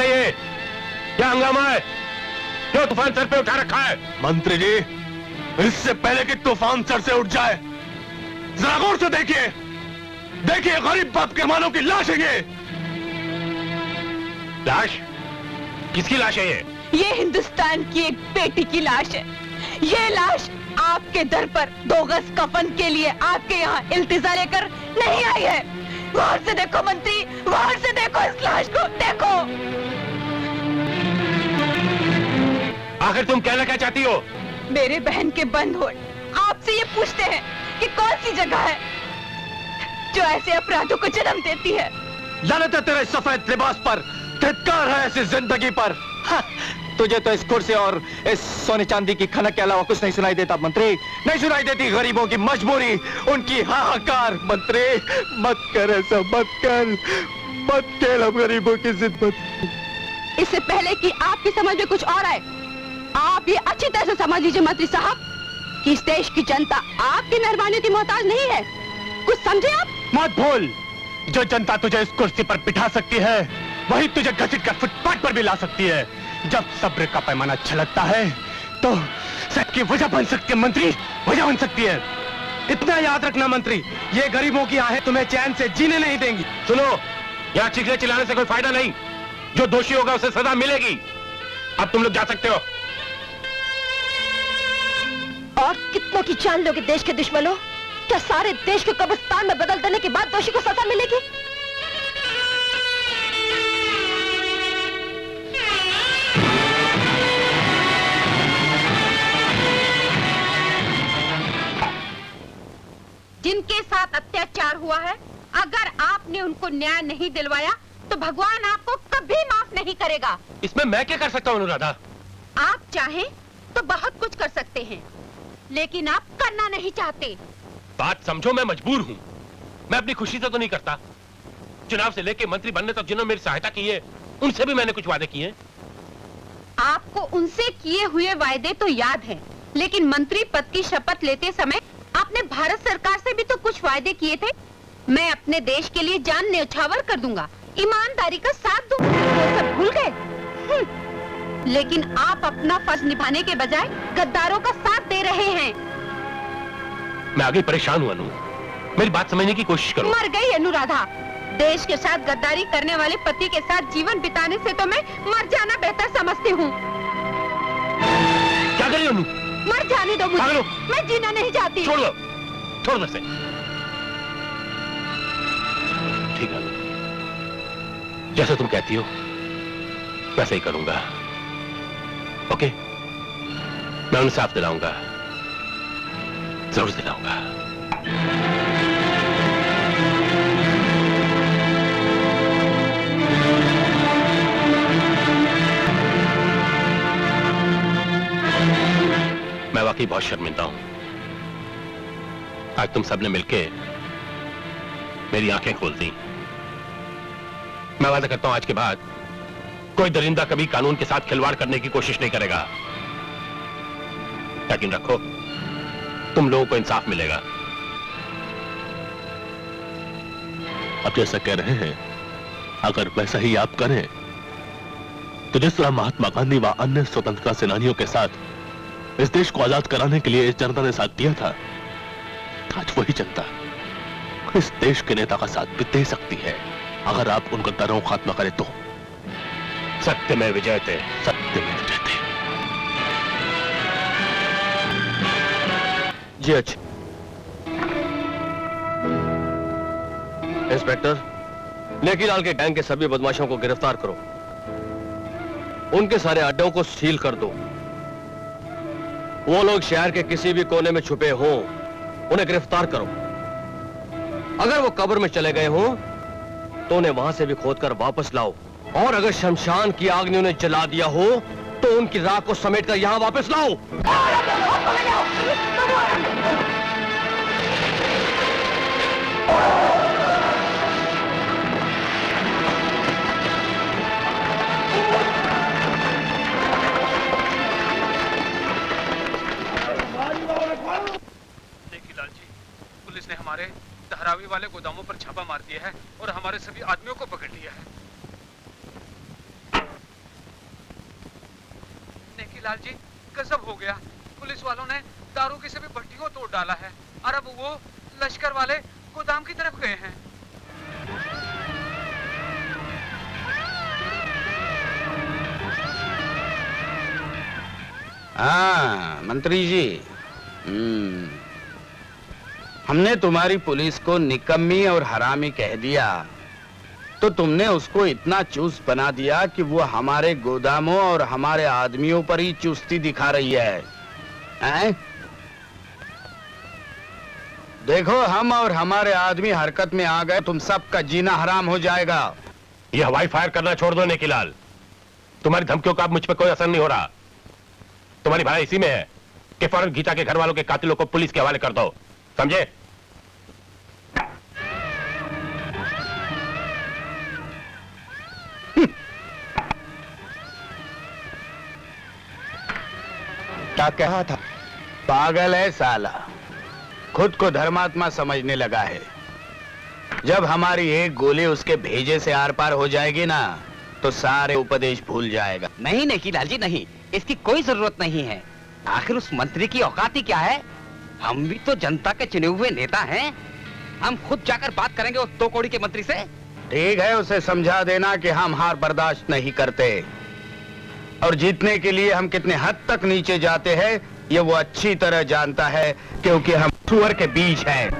है ये? क्या हंगामा है? क्यों तूफान सर पे उठा रखा है? मंत्री जी, इससे पहले कि तूफान सर से उठ जाए, जरा गौर से देखिए। देखिए, गरीब बाप के मानों की लाश है ये। लाश? किसकी लाश है ये? ये हिंदुस्तान की एक बेटी की लाश है। ये लाश आपके दर पर 2 गज कफन के लिए आपके यहाँ इल्तिजा लेकर नहीं आई है। गौर से देखो मंत्री, गौर से देखो इस लाश को, देखो। आखिर तुम कहना क्या चाहती हो? मेरे बहन के बंद हो आपसे ये पूछते हैं कि कौन सी जगह है जो ऐसे अपराधों को जन्म देती है। लानत है तेरे सफेद लिबास पर, धिक्कार है ऐसी जिंदगी पर। तुझे तो इस कुर्सी और इस सोने चांदी की खनक के अलावा कुछ नहीं सुनाई देता मंत्री। नहीं सुनाई देती गरीबों की मजबूरी, उनकी हाहाकार। मंत्री मत कर ऐसा, मत कर, मत खेल हम गरीबों की जिंदगी। इससे पहले कि आपकी समझ में कुछ और आए, आप ये अच्छी तरह से समझ लीजिए मंत्री साहब कि इस देश की जनता आपकी मेहरबानी की मोहताज नहीं है। कुछ समझे आप? मत भूल, जो जनता तुझे इस कुर्सी पर बिठा सकती है, वही तुझे घसीट कर फुटपाथ पर भी ला सकती है। जब सब्र का पैमाना छलकता है तो सबकी वजह बन सकती है मंत्री, वजह बन सकती है। इतना याद रखना मंत्री, ये गरीबों की आहें तुम्हें चैन से जीने नहीं देंगी। सुनो, यहाँ चीखने चिल्लाने से कोई फायदा नहीं। जो दोषी होगा उसे सजा मिलेगी। अब तुम लोग जा सकते हो। और कितनों की जान लोगे देश के दुश्मनों? क्या सारे देश को कब्रिस्तान में बदल देने के बाद दोषी को सजा मिलेगी? जिनके साथ अत्याचार हुआ है, अगर आपने उनको न्याय नहीं दिलवाया तो भगवान आपको कभी माफ नहीं करेगा। इसमें मैं क्या कर सकता हूँ अनुराधा? आप चाहें तो बहुत कुछ कर सकते हैं, लेकिन आप करना नहीं चाहते। बात समझो, मैं मजबूर हूँ। मैं अपनी खुशी से तो नहीं करता। चुनाव से लेके मंत्री बनने तक जिन्होंने मेरी सहायता की है, उनसे भी मैंने कुछ वादे किए हैं। आपको उनसे किए हुए वायदे तो याद हैं, लेकिन मंत्री पद की शपथ लेते समय आपने भारत सरकार से भी तो कुछ वायदे किए थे। मैं अपने देश के लिए जान न्यौछावर कर दूंगा, ईमानदारी का साथ दूंगा। वो सब भूल गए। लेकिन आप अपना फर्ज निभाने के बजाय गद्दारों का साथ दे रहे हैं। मैं आगे परेशान हूँ अनु, मेरी बात समझने की कोशिश करो। मर गई अनुराधा। देश के साथ गद्दारी करने वाले पति के साथ जीवन बिताने से तो मैं मर जाना बेहतर समझती हूँ। क्या करिए अनु? मर जाने दो मुझे, मैं जीना नहीं चाहती। छोड़ दो, छोड़ दो से। ठीक है, जैसे तुम कहती हो वैसे ही करूंगा। ओके, मैं उन्हें साफ दिलाऊंगा, जरूर दिलाऊंगा। मैं वाकई बहुत शर्मिंदा हूं। आज तुम सबने मिलके मेरी आंखें खोल दी। मैं वादा करता हूं आज के बाद कोई दरिंदा कभी कानून के साथ खिलवाड़ करने की कोशिश नहीं करेगा। यकीन रखो, तुम लोगों को इंसाफ मिलेगा। अब जैसा कह रहे हैं, अगर वैसा ही आप करें तो जिस तरह महात्मा गांधी व अन्य स्वतंत्रता सेनानियों के साथ इस देश को आजाद कराने के लिए इस जनता ने साथ दिया था, आज वही जनता इस देश के नेता का साथ भी दे सकती है, अगर आप उनका गद्दारों को खात्मा करें तो। सत्य में विजयते, सत्य में विजयते। जी अच्छा। इंस्पेक्टर, नेकीलाल के गैंग के सभी बदमाशों को गिरफ्तार करो। उनके सारे अड्डों को सील कर दो। वो लोग शहर के किसी भी कोने में छुपे हों, उन्हें गिरफ्तार करो। अगर वो कब्र में चले गए हों तो उन्हें वहां से भी खोदकर वापस लाओ। और अगर शमशान की आग ने उन्हें जला दिया हो तो उनकी राख को समेटकर यहां वापस लाओ। पुलिस ने हमारे धारावी वाले गोदामों पर छापा मार दिया है और हमारे सभी आदमियों को पकड़ लिया है। लाल जी, गजब हो गया। पुलिस वालों ने दारू की सभी भट्टियों तोड़ डाला है और अब वो लश्कर वाले गोदाम की तरफ गए हैं। हाँ मंत्री जी, हमने तुम्हारी पुलिस को निकम्मी और हरामी कह दिया तो तुमने उसको इतना चुस्त बना दिया कि वो हमारे गोदामों और हमारे आदमियों पर ही चुस्ती दिखा रही है, हैं? देखो हम और हमारे आदमी हरकत में आ गए, तुम सबका जीना हराम हो जाएगा। ये हवाई फायर करना छोड़ दो नेकीलाल। तुम्हारी धमकियों का अब मुझ पर कोई असर नहीं हो रहा। तुम्हारी भलाई इसी में है कि फौरन गीता के घर वालों के कातिलों को पुलिस के हवाले कर दो, समझे? क्या कहा था? पागल है साला, खुद को धर्मात्मा समझने लगा है। जब हमारी एक गोली उसके भेजे से आर पार हो जाएगी ना तो सारे उपदेश भूल जाएगा। नहीं नेकीलाल जी नहीं, इसकी कोई जरूरत नहीं है। आखिर उस मंत्री की औकात ही क्या है? हम भी तो जनता के चुने हुए नेता हैं। हम खुद जाकर बात करेंगे उस दो कौड़ी के मंत्री से। ठीक है, उसे समझा देना कि हम हार बर्दाश्त नहीं करते और जीतने के लिए हम कितने हद तक नीचे जाते हैं ये वो अच्छी तरह जानता है, क्योंकि हम सुअर के बीज हैं।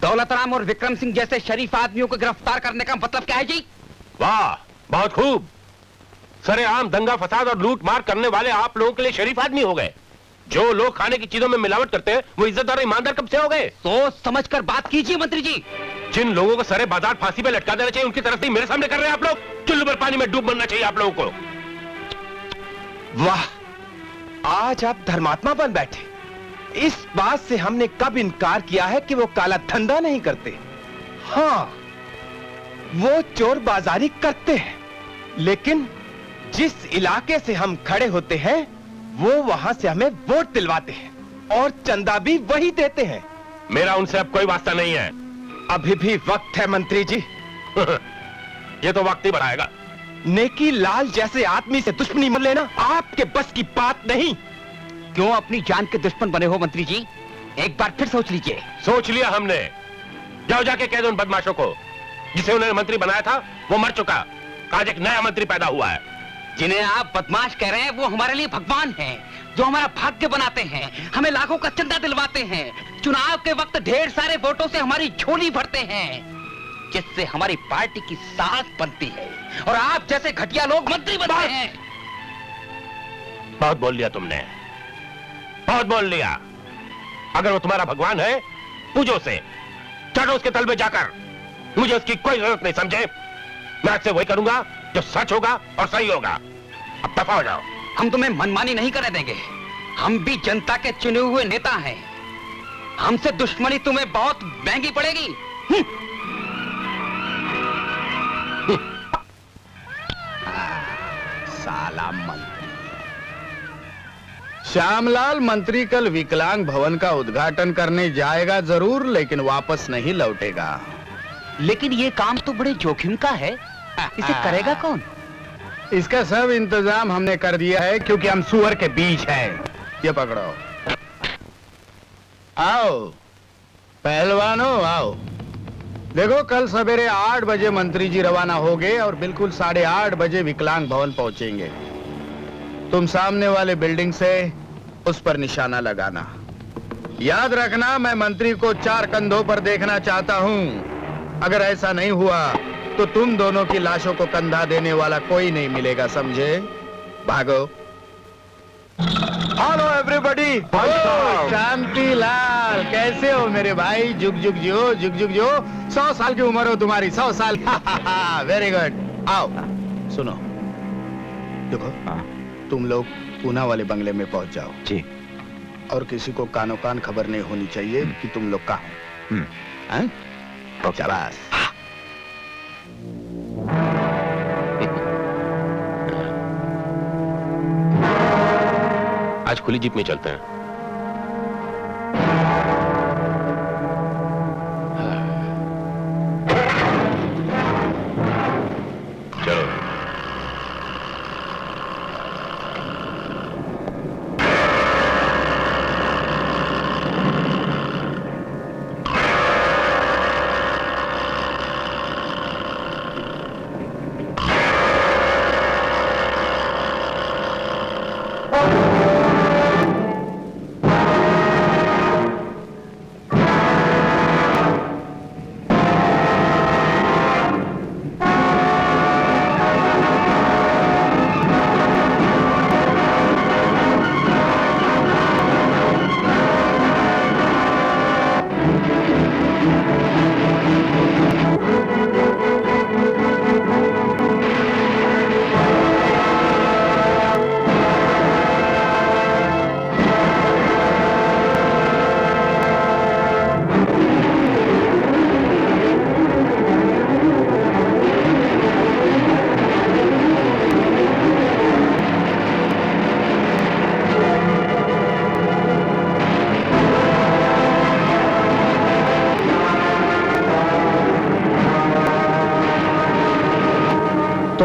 दौलतराम और विक्रम सिंह जैसे शरीफ आदमियों को गिरफ्तार करने का मतलब क्या है जी? वाह, बहुत खूब। सरेआम दंगा फसाद और लूट मार करने वाले आप लोगों के लिए शरीफ आदमी हो गए। जो लोग खाने की चीजों में मिलावट करते हैं वो इज्जतदार ईमानदार कब से हो गए? सोच समझ कर बात कीजिए मंत्री जी। जिन लोगों को सरे बाजार फांसी पे लटका देना चाहिए उनकी तरफ से मेरे सामने कर रहे हैं आप लोग। चुल्लू पर पानी में डूब मरना चाहिए आप लोगों को। वाह, आज आप धर्मात्मा बन बैठे। इस बात से हमने कब इनकार किया है कि वो काला धंधा नहीं करते। हाँ, वो चोर बाजारी करते हैं, लेकिन जिस इलाके से हम खड़े होते हैं वो वहां से हमें वोट दिलवाते हैं और चंदा भी वही देते हैं। मेरा उनसे अब कोई वास्ता नहीं है। अभी भी वक्त है मंत्री जी। ये तो वक्त ही बढ़ाएगा। नेकी लाल जैसे आदमी से दुश्मनी मत लेना आपके बस की बात नहीं। क्यों अपनी जान के दुश्मन बने हो मंत्री जी? एक बार फिर सोच लीजिए। सोच लिया हमने। जाओ जाके कह दो उन बदमाशों को जिसे उन्होंने मंत्री बनाया था वो मर चुका। आज एक नया मंत्री पैदा हुआ है। जिन्हें आप बदमाश कह रहे हैं वो हमारे लिए भगवान हैं, जो हमारा भाग्य बनाते हैं, हमें लाखों का चंदा दिलवाते हैं, चुनाव के वक्त ढेर सारे वोटों से हमारी झोली भरते हैं, जिससे हमारी पार्टी की साख बनती है, और आप जैसे घटिया लोग मंत्री बनते हैं। बहुत बोल लिया तुमने, बहुत बोल लिया। अगर वो तुम्हारा भगवान है पूजो उसे, चढ़ो उसके तल में जाकर। मुझे उसकी कोई जरूरत नहीं, समझे? मैं आपसे वही करूंगा जो सच होगा और सही होगा। अब दफा हो जाओ। हम तुम्हें मनमानी नहीं करने देंगे। हम भी जनता के चुने हुए नेता हैं। हमसे दुश्मनी तुम्हें बहुत महंगी पड़ेगी। साला मंत्री। श्यामलाल मंत्री कल विकलांग भवन का उद्घाटन करने जाएगा जरूर, लेकिन वापस नहीं लौटेगा। लेकिन ये काम तो बड़े जोखिम का है, इसे करेगा कौन? इसका सब इंतजाम हमने कर दिया है, क्योंकि हम सुअर के बीज हैं। ये पकड़ो। आओ पहलवानों आओ। देखो कल सवेरे 8 बजे मंत्री जी रवाना होंगे और बिल्कुल 8:30 बजे विकलांग भवन पहुंचेंगे। तुम सामने वाले बिल्डिंग से उस पर निशाना लगाना। याद रखना मैं मंत्री को 4 कंधों पर देखना चाहता हूं। अगर ऐसा नहीं हुआ तो तुम दोनों की लाशों को कंधा देने वाला कोई नहीं मिलेगा, समझे? भागो। Hello everybody. शांति लाल, कैसे हो मेरे भाई? जुग जुग जियो, जुग जुग जियो। 100 साल की उम्र हो तुम्हारी, 100 साल। Very good. आओ सुनो, देखो तुम लोग पूना वाले बंगले में पहुंच जाओ जी, और किसी को कानो कान खबर नहीं होनी चाहिए कि तुम लोग कहाँ हो। शाबाश। आज खुली जीप में चलते हैं। चलो।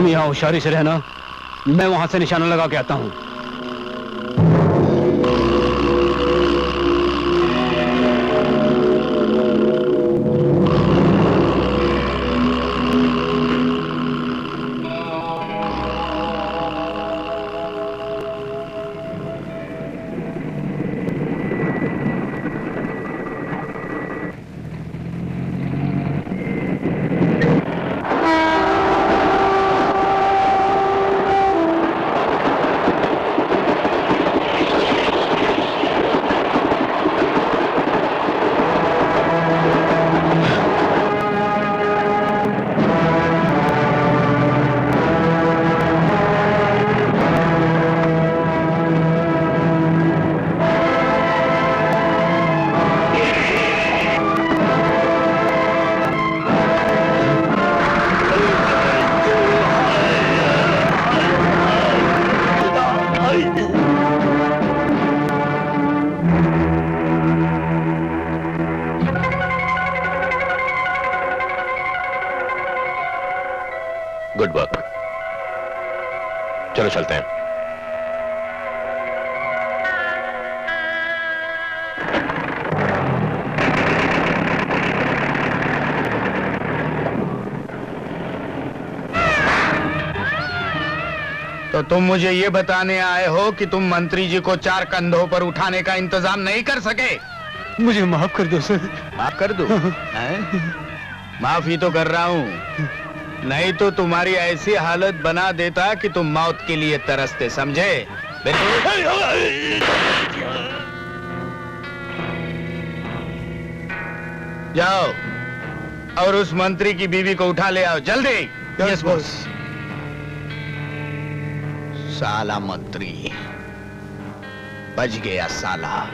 तुम यहाँ होशियारी से रहना, मैं वहां से निशाना लगा के आता हूँ। गुड वर्क, चलो चलते हैं। तो तुम मुझे ये बताने आए हो कि तुम मंत्री जी को 4 कंधों पर उठाने का इंतजाम नहीं कर सके? मुझे माफ कर दो सर। माफ कर दूं? हैं? माफी तो कर रहा हूं, नहीं तो तुम्हारी ऐसी हालत बना देता कि तुम मौत के लिए तरसते, समझे? जाओ और उस मंत्री की बीवी को उठा ले आओ, जल्दी। Yes boss. साला मंत्री बच गया साला।